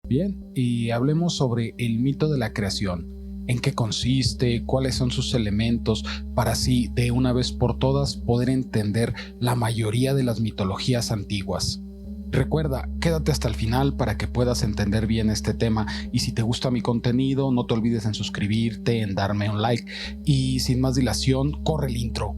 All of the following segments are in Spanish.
Bien, y hablemos sobre el mito de la creación. ¿En qué consiste? ¿Cuáles son sus elementos? Para así, de una vez por todas, poder entender la mayoría de las mitologías antiguas. Recuerda, quédate hasta el final para que puedas entender bien este tema, y si te gusta mi contenido, no te olvides en suscribirte, en darme un like, y sin más dilación, corre el intro.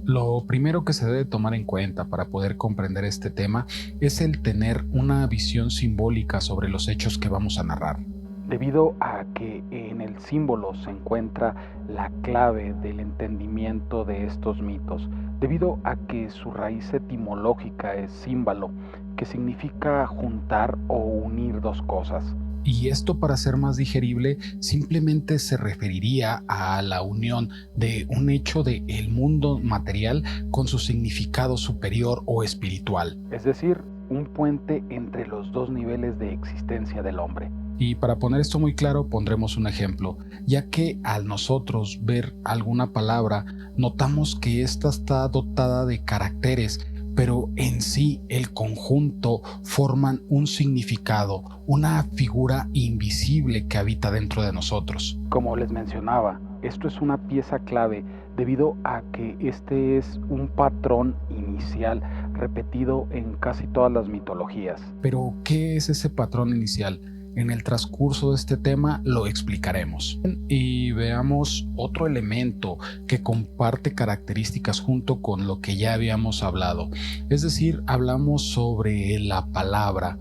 Lo primero que se debe tomar en cuenta para poder comprender este tema es el tener una visión simbólica sobre los hechos que vamos a narrar. Debido a que en el símbolo se encuentra la clave del entendimiento de estos mitos, debido a que su raíz etimológica es símbolo, que significa juntar o unir dos cosas. Y esto, para ser más digerible, simplemente se referiría a la unión de un hecho de el mundo material con su significado superior o espiritual. Es decir, un puente entre los dos niveles de existencia del hombre. Y para poner esto muy claro, pondremos un ejemplo, ya que al nosotros ver alguna palabra, notamos que ésta está dotada de caracteres, pero en sí el conjunto forman un significado, una figura invisible que habita dentro de nosotros. Como les mencionaba, esto es una pieza clave debido a que este es un patrón inicial repetido en casi todas las mitologías. Pero, ¿qué es ese patrón inicial? En el transcurso de este tema lo explicaremos. Y veamos otro elemento que comparte características junto con lo que ya habíamos hablado. Es decir, hablamos sobre la palabra,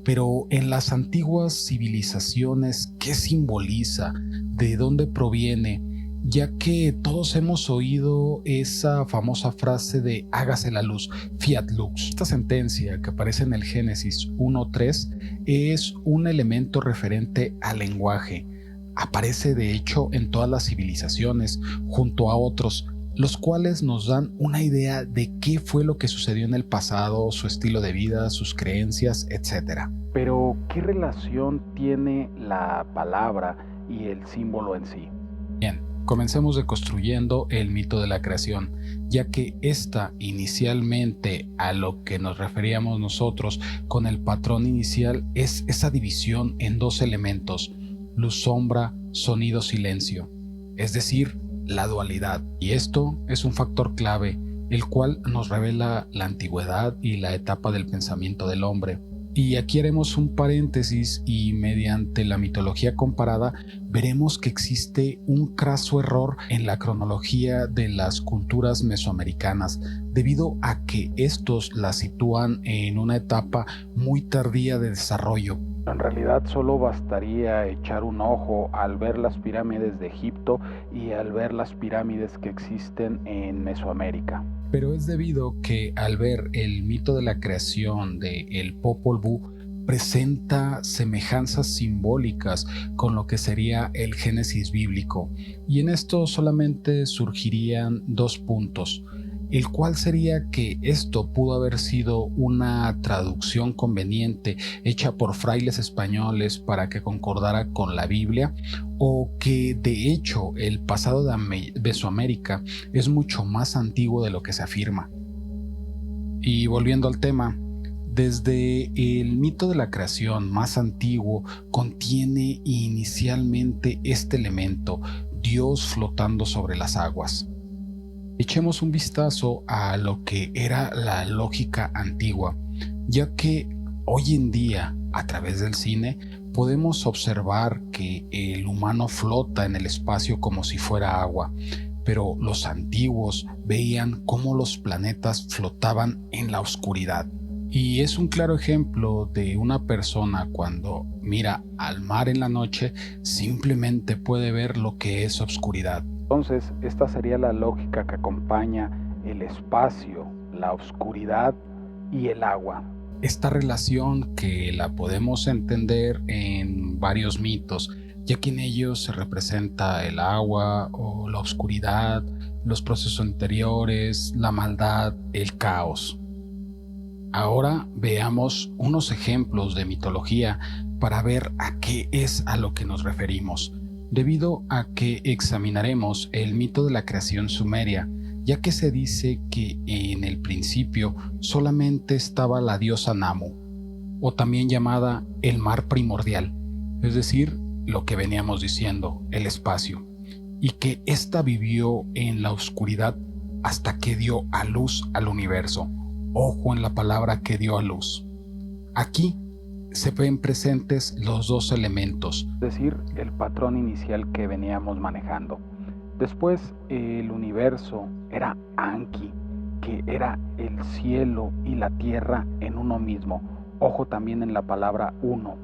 pero en las antiguas civilizaciones, ¿qué simboliza? ¿De dónde proviene? Ya que todos hemos oído esa famosa frase de hágase la luz, fiat lux. Esta sentencia que aparece en el Génesis 1:3 es un elemento referente al lenguaje. Aparece de hecho en todas las civilizaciones junto a otros, los cuales nos dan una idea de qué fue lo que sucedió en el pasado, su estilo de vida, sus creencias, etc. Pero, ¿qué relación tiene la palabra y el símbolo en sí? Bien, comencemos deconstruyendo el mito de la creación, ya que esta inicialmente a lo que nos referíamos nosotros con el patrón inicial es esa división en dos elementos, luz, sombra, sonido, silencio, es decir, la dualidad. Y esto es un factor clave, el cual nos revela la antigüedad y la etapa del pensamiento del hombre. Y aquí haremos un paréntesis y mediante la mitología comparada veremos que existe un craso error en la cronología de las culturas mesoamericanas, debido a que estos la sitúan en una etapa muy tardía de desarrollo. En realidad solo bastaría echar un ojo al ver las pirámides de Egipto y al ver las pirámides que existen en Mesoamérica. Pero es debido que al ver el mito de la creación de el Popol Vuh presenta semejanzas simbólicas con lo que sería el Génesis bíblico, y en esto solamente surgirían dos puntos, el cual sería que esto pudo haber sido una traducción conveniente hecha por frailes españoles para que concordara con la Biblia, o que de hecho el pasado de Mesoamérica es mucho más antiguo de lo que se afirma. Y volviendo al tema, desde el mito de la creación más antiguo contiene inicialmente este elemento, Dios flotando sobre las aguas. Echemos un vistazo a lo que era la lógica antigua, ya que hoy en día, a través del cine, podemos observar que el humano flota en el espacio como si fuera agua, pero los antiguos veían cómo los planetas flotaban en la oscuridad. Y es un claro ejemplo de una persona cuando mira al mar en la noche, simplemente puede ver lo que es oscuridad. Entonces, esta sería la lógica que acompaña el espacio, la oscuridad y el agua. Esta relación, que la podemos entender en varios mitos, ya que en ellos se representa el agua o la oscuridad, los procesos interiores, la maldad, el caos. Ahora veamos unos ejemplos de mitología para ver a qué es a lo que nos referimos, debido a que examinaremos el mito de la creación sumeria, ya que se dice que en el principio solamente estaba la diosa Namu, o también llamada el mar primordial, es decir, lo que veníamos diciendo, el espacio, y que ésta vivió en la oscuridad hasta que dio a luz al universo. Ojo en la palabra que dio a luz. Aquí se ven presentes los dos elementos, es decir, el patrón inicial que veníamos manejando. Después el universo era Anki, que era el cielo y la tierra en uno mismo. Ojo también en la palabra uno.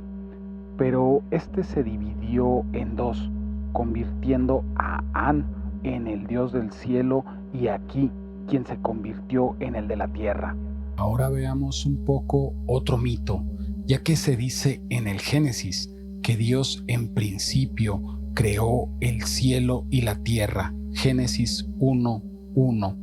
Pero este se dividió en dos, convirtiendo a An en el dios del cielo y Ki, quien se convirtió en el de la tierra. Ahora veamos un poco otro mito, ya que se dice en el Génesis que Dios en principio creó el cielo y la tierra. Génesis 1:1.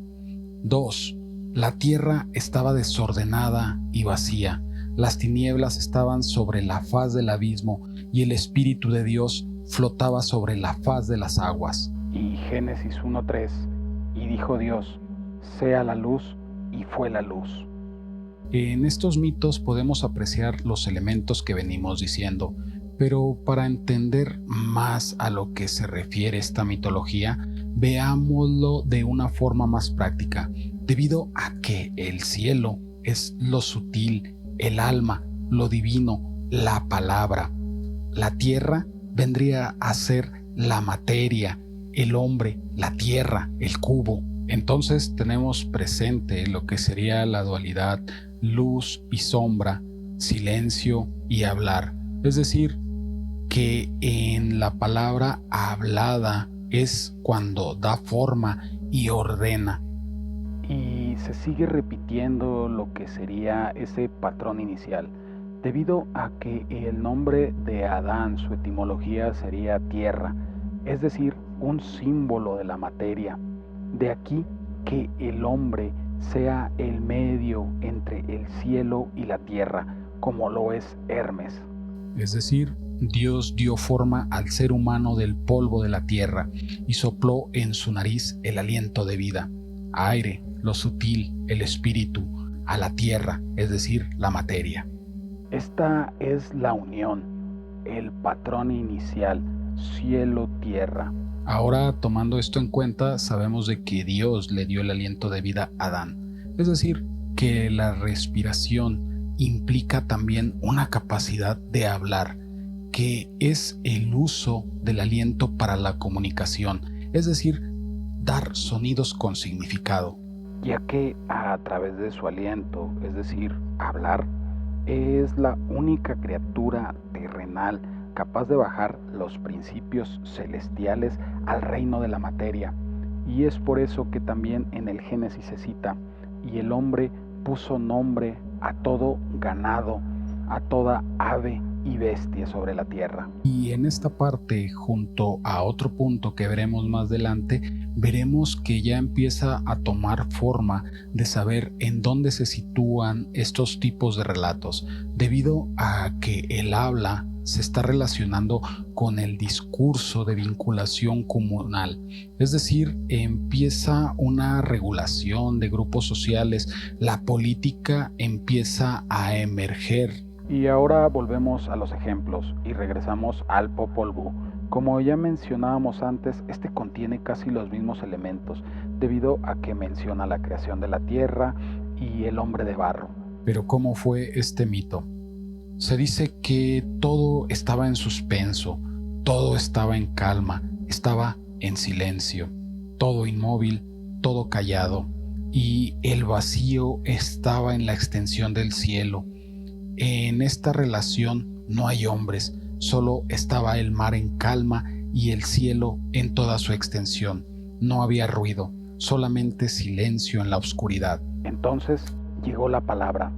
2. La tierra estaba desordenada y vacía. Las tinieblas estaban sobre la faz del abismo y el Espíritu de Dios flotaba sobre la faz de las aguas. Y Génesis 1:3. Y dijo Dios, sea la luz, y fue la luz. En estos mitos podemos apreciar los elementos que venimos diciendo, pero para entender más a lo que se refiere esta mitología, veámoslo de una forma más práctica, debido a que el cielo es lo sutil, el alma, lo divino, la palabra. La tierra vendría a ser la materia, el hombre, la tierra, el cubo. Entonces tenemos presente lo que sería la dualidad, luz y sombra, silencio y hablar. Es decir, que en la palabra hablada es cuando da forma y ordena. Y se sigue repitiendo lo que sería ese patrón inicial, debido a que el nombre de Adán, su etimología sería tierra, es decir, un símbolo de la materia. De aquí que el hombre sea el medio entre el cielo y la tierra, como lo es Hermes. Es decir, Dios dio forma al ser humano del polvo de la tierra y sopló en su nariz el aliento de vida, aire, lo sutil, el espíritu, a la tierra, es decir, la materia. Esta es la unión, el patrón inicial, cielo-tierra. Ahora, tomando esto en cuenta, sabemos de que Dios le dio el aliento de vida a Adán, es decir, que la respiración implica también una capacidad de hablar, que es el uso del aliento para la comunicación, es decir, dar sonidos con significado. Ya que a través de su aliento, es decir, hablar, es la única criatura terrenal capaz de bajar los principios celestiales al reino de la materia. Y es por eso que también en el Génesis se cita, y el hombre puso nombre a todo ganado, a toda ave y bestia sobre la tierra. Y en esta parte, junto a otro punto que veremos más adelante, veremos que ya empieza a tomar forma de saber en dónde se sitúan estos tipos de relatos, debido a que el habla se está relacionando con el discurso de vinculación comunal, es decir, empieza una regulación de grupos sociales, la política empieza a emerger. Y ahora volvemos a los ejemplos y regresamos al Popol Vuh. Como ya mencionábamos antes, este contiene casi los mismos elementos, debido a que menciona la creación de la tierra y el hombre de barro. Pero ¿cómo fue este mito? Se dice que todo estaba en suspenso, todo estaba en calma, estaba en silencio, todo inmóvil, todo callado, y el vacío estaba en la extensión del cielo. En esta relación no hay hombres, solo estaba el mar en calma y el cielo en toda su extensión. No había ruido, solamente silencio en la oscuridad. Entonces llegó la palabra,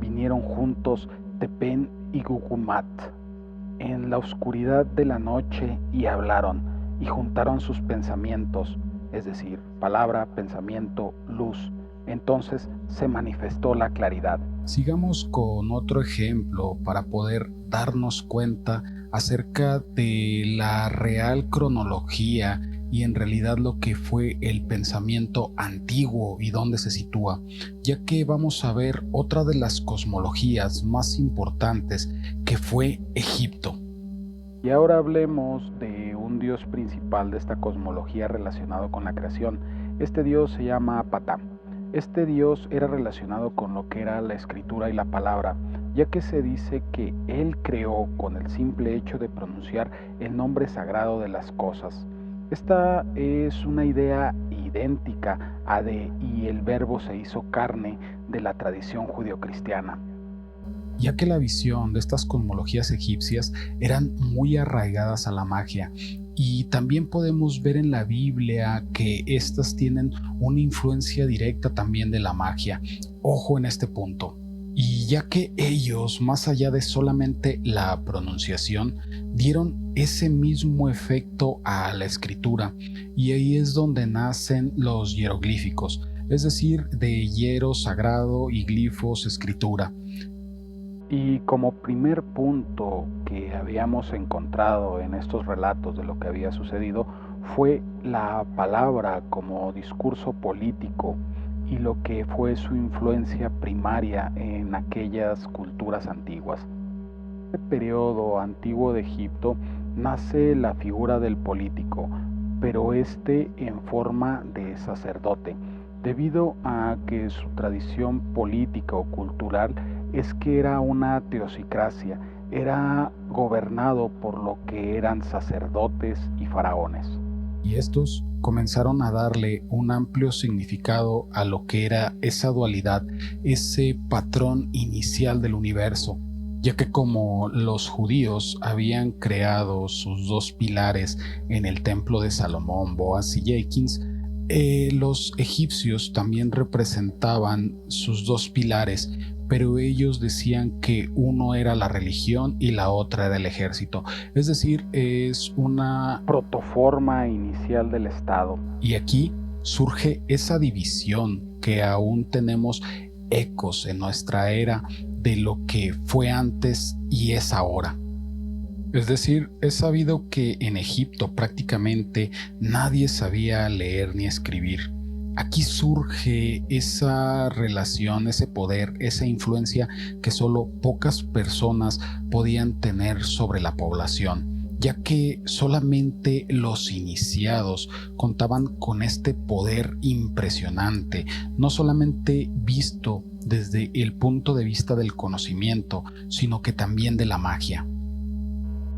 vinieron juntos Tepen y Gugumat, en la oscuridad de la noche y hablaron, y juntaron sus pensamientos, es decir, palabra, pensamiento, luz. Entonces se manifestó la claridad. Sigamos con otro ejemplo para poder darnos cuenta acerca de la real cronología y en realidad lo que fue el pensamiento antiguo y dónde se sitúa, ya que vamos a ver otra de las cosmologías más importantes que fue Egipto. Y ahora hablemos de un dios principal de esta cosmología relacionado con la creación. Este dios se llama Patá. Este dios era relacionado con lo que era la escritura y la palabra, ya que se dice que él creó con el simple hecho de pronunciar el nombre sagrado de las cosas. Esta es una idea idéntica a de "y el verbo se hizo carne" de la tradición judeocristiana, ya que la visión de estas cosmologías egipcias eran muy arraigadas a la magia. Y también podemos ver en la Biblia que estas tienen una influencia directa también de la magia. Ojo en este punto. Y ya que ellos, más allá de solamente la pronunciación, dieron ese mismo efecto a la escritura, y ahí es donde nacen los jeroglíficos, es decir, de hiero sagrado y glifos escritura. Y como primer punto que habíamos encontrado en estos relatos de lo que había sucedido fue la palabra como discurso político y lo que fue su influencia primaria en aquellas culturas antiguas. En este periodo antiguo de Egipto nace la figura del político, pero este en forma de sacerdote, debido a que su tradición política o cultural es que era una teocracia, era gobernado por lo que eran sacerdotes y faraones. Y estos comenzaron a darle un amplio significado a lo que era esa dualidad, ese patrón inicial del universo, ya que como los judíos habían creado sus dos pilares en el templo de Salomón, Boaz y Jenkins, los egipcios también representaban sus dos pilares, pero ellos decían que uno era la religión y la otra era el ejército. Es decir, es una protoforma inicial del Estado. Y aquí surge esa división que aún tenemos ecos en nuestra era de lo que fue antes y es ahora. Es decir, es sabido que en Egipto prácticamente nadie sabía leer ni escribir. Aquí surge esa relación, ese poder, esa influencia que solo pocas personas podían tener sobre la población, ya que solamente los iniciados contaban con este poder impresionante, no solamente visto desde el punto de vista del conocimiento, sino que también de la magia.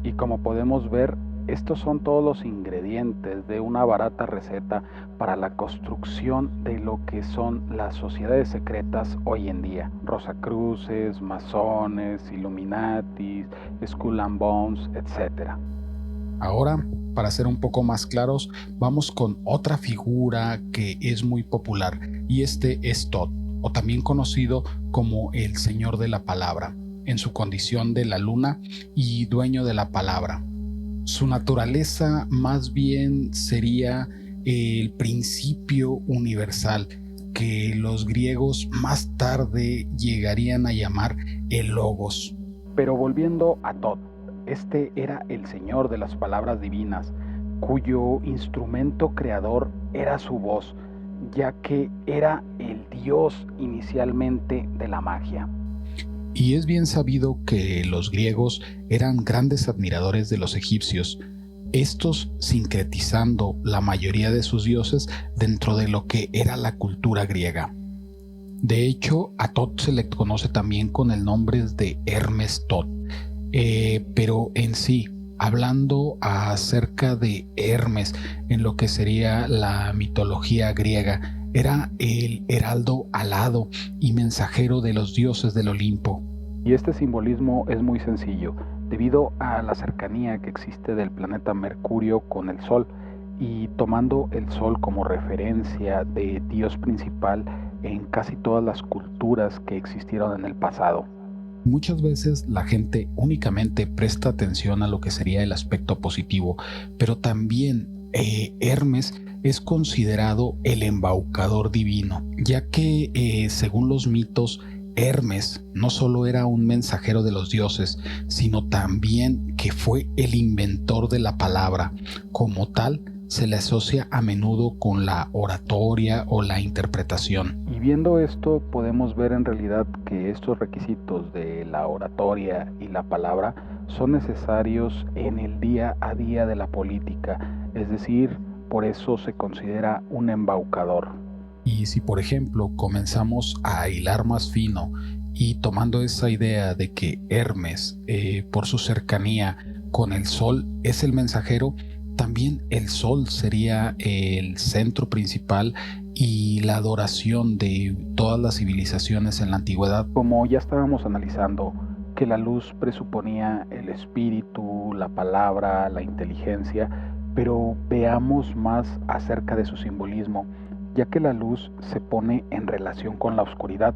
Y como podemos ver, estos son todos los ingredientes de una barata receta para la construcción de lo que son las sociedades secretas hoy en día. Rosacruces, masones, Illuminatis, Skull and Bones, etc. Ahora, para ser un poco más claros, vamos con otra figura que es muy popular, y este es Thoth, o también conocido como el Señor de la Palabra, en su condición de la luna y dueño de la palabra. Su naturaleza más bien sería el principio universal, que los griegos más tarde llegarían a llamar el Logos. Pero volviendo a Thoth, este era el señor de las palabras divinas, cuyo instrumento creador era su voz, ya que era el dios inicialmente de la magia. Y es bien sabido que los griegos eran grandes admiradores de los egipcios, estos sincretizando la mayoría de sus dioses dentro de lo que era la cultura griega. De hecho, a Thoth se le conoce también con el nombre de Hermes Thoth, pero en sí, hablando acerca de Hermes en lo que sería la mitología griega, era el heraldo alado y mensajero de los dioses del Olimpo. Y este simbolismo es muy sencillo, debido a la cercanía que existe del planeta Mercurio con el Sol, y tomando el Sol como referencia de Dios principal en casi todas las culturas que existieron en el pasado. Muchas veces la gente únicamente presta atención a lo que sería el aspecto positivo, pero también Hermes es considerado el embaucador divino, ya que según los mitos, Hermes no solo era un mensajero de los dioses, sino también que fue el inventor de la palabra. Como tal, se le asocia a menudo con la oratoria o la interpretación. Y viendo esto, podemos ver en realidad que estos requisitos de la oratoria y la palabra son necesarios en el día a día de la política, es decir, por eso se considera un embaucador. Y si por ejemplo comenzamos a hilar más fino y tomando esa idea de que Hermes, por su cercanía con el sol, es el mensajero, también el sol sería el centro principal y la adoración de todas las civilizaciones en la antigüedad. Como ya estábamos analizando, que la luz presuponía el espíritu, la palabra, la inteligencia, pero veamos más acerca de su simbolismo, ya que la luz se pone en relación con la oscuridad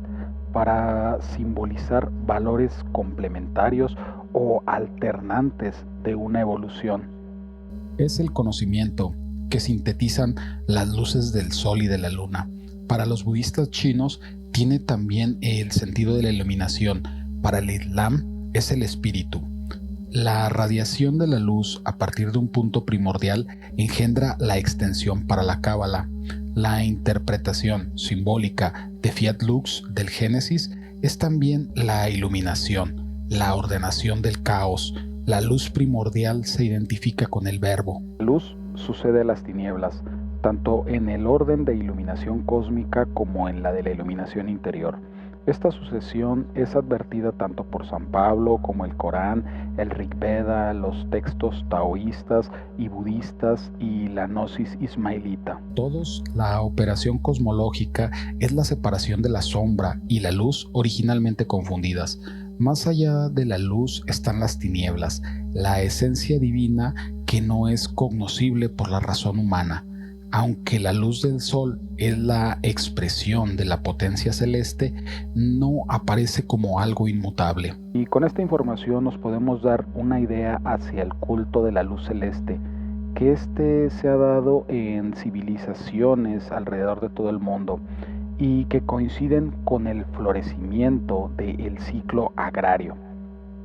para simbolizar valores complementarios o alternantes de una evolución. Es el conocimiento que sintetizan las luces del sol y de la luna. Para los budistas chinos tiene también el sentido de la iluminación. Para el Islam es el espíritu. La radiación de la luz a partir de un punto primordial engendra la extensión para la Cábala. La interpretación simbólica de Fiat Lux del Génesis es también la iluminación, la ordenación del caos. La luz primordial se identifica con el verbo. La luz sucede a las tinieblas, tanto en el orden de iluminación cósmica como en la de la iluminación interior. Esta sucesión es advertida tanto por San Pablo como el Corán, el Rig Veda, los textos taoístas y budistas y la gnosis ismaelita. Todos, la operación cosmológica es la separación de la sombra y la luz originalmente confundidas. Más allá de la luz están las tinieblas, la esencia divina que no es cognoscible por la razón humana. Aunque la luz del sol es la expresión de la potencia celeste, no aparece como algo inmutable. Y con esta información nos podemos dar una idea hacia el culto de la luz celeste, que este se ha dado en civilizaciones alrededor de todo el mundo y que coinciden con el florecimiento del ciclo agrario.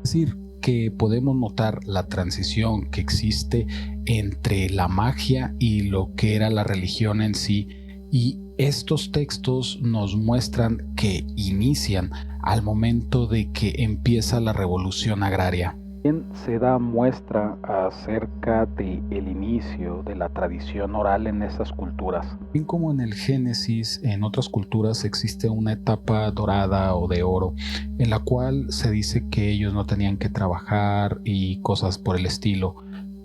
Es decir, que podemos notar la transición que existe entre la magia y lo que era la religión en sí, y estos textos nos muestran que inician al momento de que empieza la revolución agraria. También se da muestra acerca del inicio de la tradición oral en esas culturas. Bien como en el Génesis, en otras culturas existe una etapa dorada o de oro, en la cual se dice que ellos no tenían que trabajar y cosas por el estilo.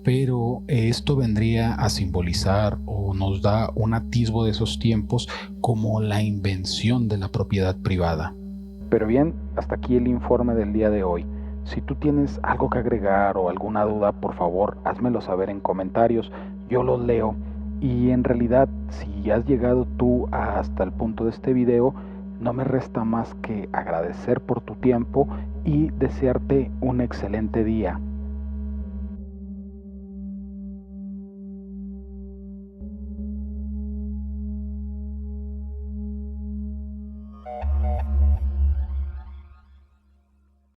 Pero esto vendría a simbolizar o nos da un atisbo de esos tiempos como la invención de la propiedad privada. Pero bien, hasta aquí el informe del día de hoy. Si tú tienes algo que agregar o alguna duda, por favor, házmelo saber en comentarios. Yo los leo. Y en realidad, si has llegado tú hasta el punto de este video, no me resta más que agradecer por tu tiempo y desearte un excelente día.